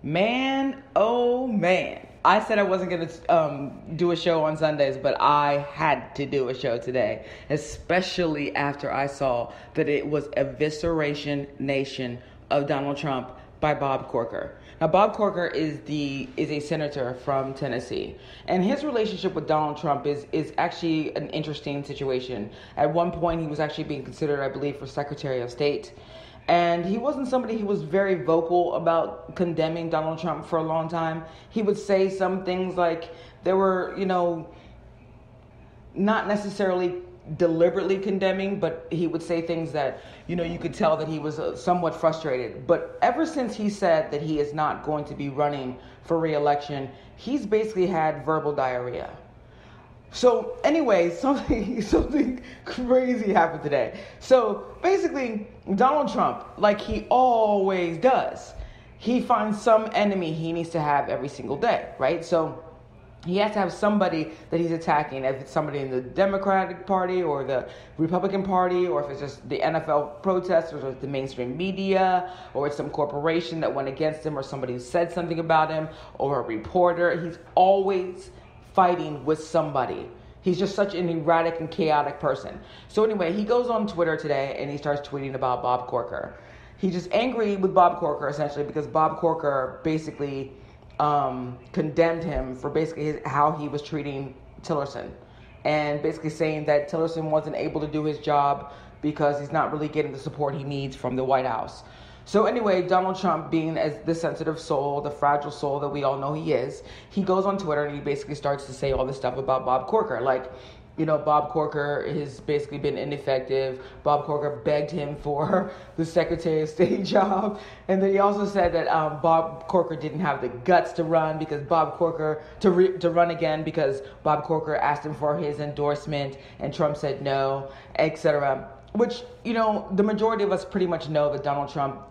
Man, oh man. I said I wasn't going to do a show on Sundays, but I had to do a show today, especially after I saw that it was Evisceration Nation of Donald Trump by Bob Corker. Now, Bob Corker is a senator from Tennessee, and his relationship with Donald Trump is actually an interesting situation. At one point, he was actually being considered, I believe, for Secretary of State. And he wasn't somebody who was very vocal about condemning Donald Trump for a long time. He would say some things like there were, not necessarily deliberately condemning, but he would say things that, you could tell that he was somewhat frustrated. But ever since he said that he is not going to be running for re-election, he's basically had verbal diarrhea. So anyway, something crazy happened today. So basically, Donald Trump, like he always does, he finds some enemy he needs to have every single day, right? So he has to have somebody that he's attacking, if it's somebody in the Democratic Party or the Republican Party, or if it's just the NFL protesters or the mainstream media, or it's some corporation that went against him, or somebody who said something about him, or a reporter. He's always fighting with somebody. He's just such an erratic and chaotic person. So anyway, he goes on Twitter today and he starts tweeting about Bob Corker. He's just angry with Bob Corker essentially because Bob Corker basically condemned him for basically how he was treating Tillerson, and basically saying that Tillerson wasn't able to do his job because he's not really getting the support he needs from the White House. So anyway, Donald Trump, being as the sensitive soul, the fragile soul that we all know he is, he goes on Twitter and he basically starts to say all this stuff about Bob Corker. Like, Bob Corker has basically been ineffective. Bob Corker begged him for the Secretary of State job. And then he also said that Bob Corker didn't have the guts to run because Bob Corker, to run again because Bob Corker asked him for his endorsement and Trump said no, etc. Which, the majority of us pretty much know that Donald Trump,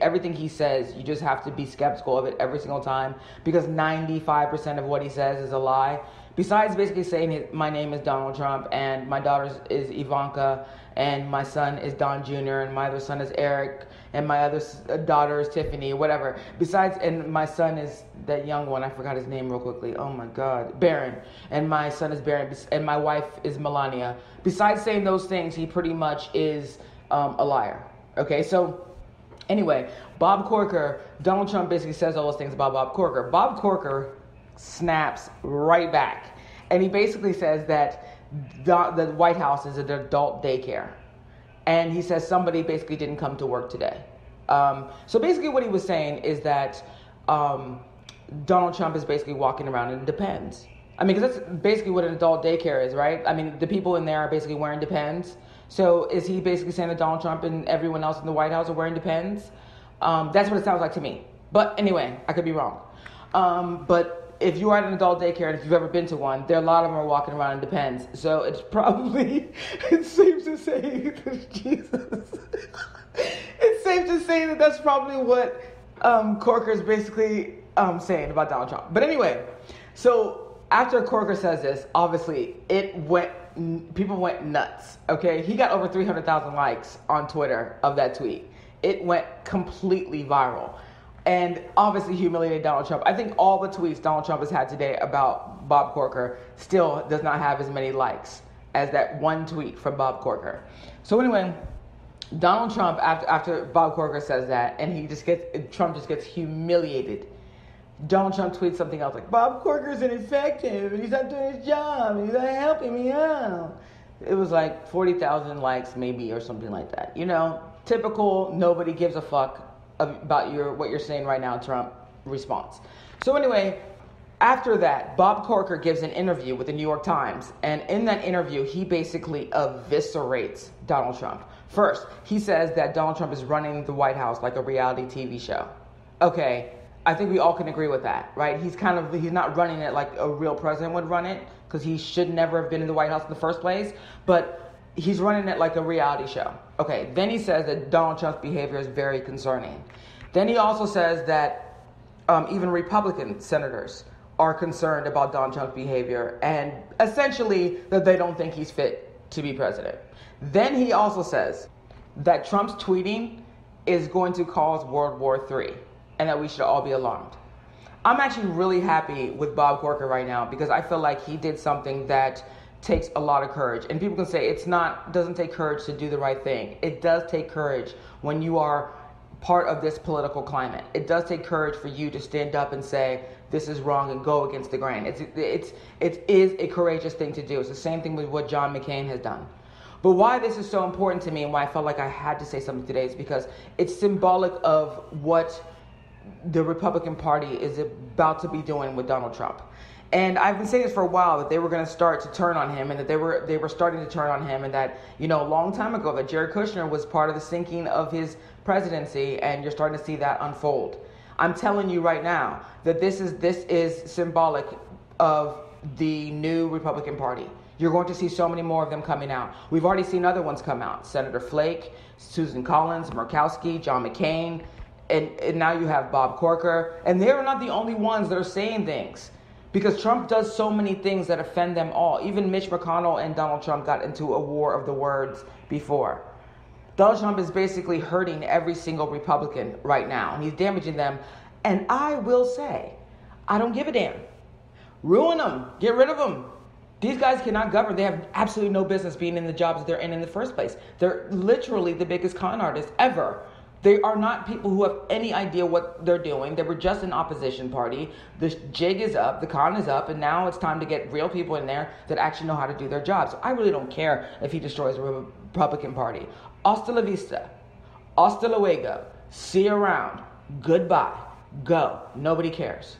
everything he says, you just have to be skeptical of it every single time because 95% of what he says is a lie. Besides basically saying my name is Donald Trump and my daughter is Ivanka and my son is Don Jr. and my other son is Eric and my other daughter is Tiffany, whatever. Besides, and my son is that young one, I forgot his name real quickly. Oh my God, Barron. And my son is Barron and my wife is Melania. Besides saying those things, he pretty much is a liar. Okay, so anyway, Bob Corker, Donald Trump basically says all those things about Bob Corker. Bob Corker snaps right back. And he basically says that the White House is an adult daycare. And he says somebody basically didn't come to work today. So basically what he was saying is that Donald Trump is basically walking around in Depends. I mean, because that's basically what an adult daycare is, right? I mean, the people in there are basically wearing Depends. So is he basically saying that Donald Trump and everyone else in the White House are wearing Depends? That's what it sounds like to me. But anyway, I could be wrong. But if you are at an adult daycare and if you've ever been to one, a lot of them are walking around in Depends. So it's probably, it's safe to say that Jesus. It's safe to say that that's probably what Corker is basically saying about Donald Trump. But anyway, so after Corker says this, obviously people went nuts. Okay, he got over 300,000 likes on Twitter of that tweet. It went completely viral. And obviously humiliated Donald Trump. I think all the tweets Donald Trump has had today about Bob Corker still does not have as many likes as that one tweet from Bob Corker. So anyway, Donald Trump, after Bob Corker says that, and Trump just gets humiliated. Donald Trump tweets something else like, Bob Corker's ineffective, and he's not doing his job, and he's not helping me out. It was like 40,000 likes maybe or something like that. Typical, nobody gives a fuck about what you're saying right now, Trump response. So anyway, after that, Bob Corker gives an interview with the New York Times, and in that interview, he basically eviscerates Donald Trump. First, he says that Donald Trump is running the White House like a reality TV show. Okay, I think we all can agree with that, right? He's not running it like a real president would run it, because he should never have been in the White House in the first place, but he's running it like a reality show. Okay, then he says that Donald Trump's behavior is very concerning. Then he also says that even Republican senators are concerned about Donald Trump's behavior and essentially that they don't think he's fit to be president. Then he also says that Trump's tweeting is going to cause World War III and that we should all be alarmed. I'm actually really happy with Bob Corker right now because I feel like he did something that takes a lot of courage. And people can say doesn't take courage to do the right thing. It does take courage when you are part of this political climate. It does take courage for you to stand up and say this is wrong and go against the grain. It is a courageous thing to do. It's the same thing with what John McCain has done. But why this is so important to me and why I felt like I had to say something today is because it's symbolic of what the Republican Party is about to be doing with Donald Trump. And I've been saying this for a while, that they were going to start to turn on him, and that they were starting to turn on him, and that, a long time ago, that Jared Kushner was part of the sinking of his presidency, and you're starting to see that unfold. I'm telling you right now that this is symbolic of the new Republican Party. You're going to see so many more of them coming out. We've already seen other ones come out. Senator Flake, Susan Collins, Murkowski, John McCain, and now you have Bob Corker. And they're not the only ones that are saying things. Because Trump does so many things that offend them all. Even Mitch McConnell and Donald Trump got into a war of the words before. Donald Trump is basically hurting every single Republican right now. And he's damaging them. And I will say, I don't give a damn. Ruin them. Get rid of them. These guys cannot govern. They have absolutely no business being in the jobs that they're in the first place. They're literally the biggest con artists ever. They are not people who have any idea what they're doing. They were just an opposition party. The jig is up, the con is up, and now it's time to get real people in there that actually know how to do their jobs. So I really don't care if he destroys the Republican Party. Hasta la vista. Hasta luego. See you around. Goodbye. Go. Nobody cares.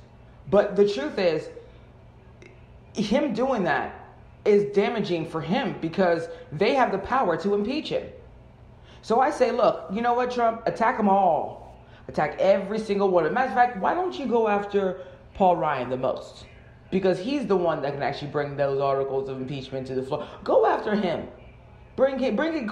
But the truth is, him doing that is damaging for him because they have the power to impeach him. So I say, look, you know what, Trump? Attack them all. Attack every single one. As a matter of fact, why don't you go after Paul Ryan the most? Because he's the one that can actually bring those articles of impeachment to the floor. Go after him. Go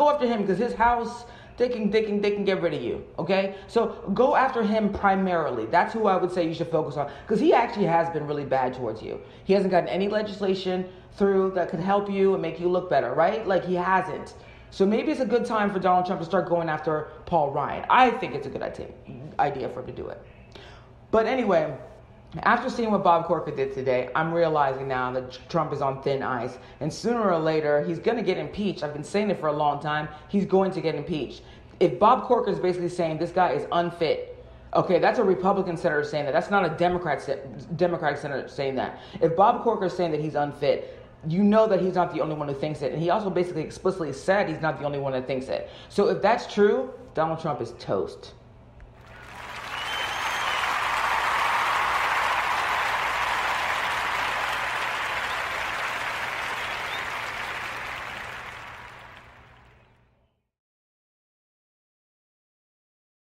after him because his house, they can get rid of you. Okay? So go after him primarily. That's who I would say you should focus on. Because he actually has been really bad towards you. He hasn't gotten any legislation through that could help you and make you look better, right? Like, he hasn't. So maybe it's a good time for Donald Trump to start going after Paul Ryan. I think it's a good idea for him to do it. But anyway, after seeing what Bob Corker did today, I'm realizing now that Trump is on thin ice. And sooner or later, he's going to get impeached. I've been saying it for a long time. He's going to get impeached. If Bob Corker is basically saying this guy is unfit, okay, that's a Republican senator saying that. That's not a Democratic senator saying that. If Bob Corker is saying that he's unfit, you know that he's not the only one who thinks it. And he also basically explicitly said he's not the only one that thinks it. So if that's true, Donald Trump is toast.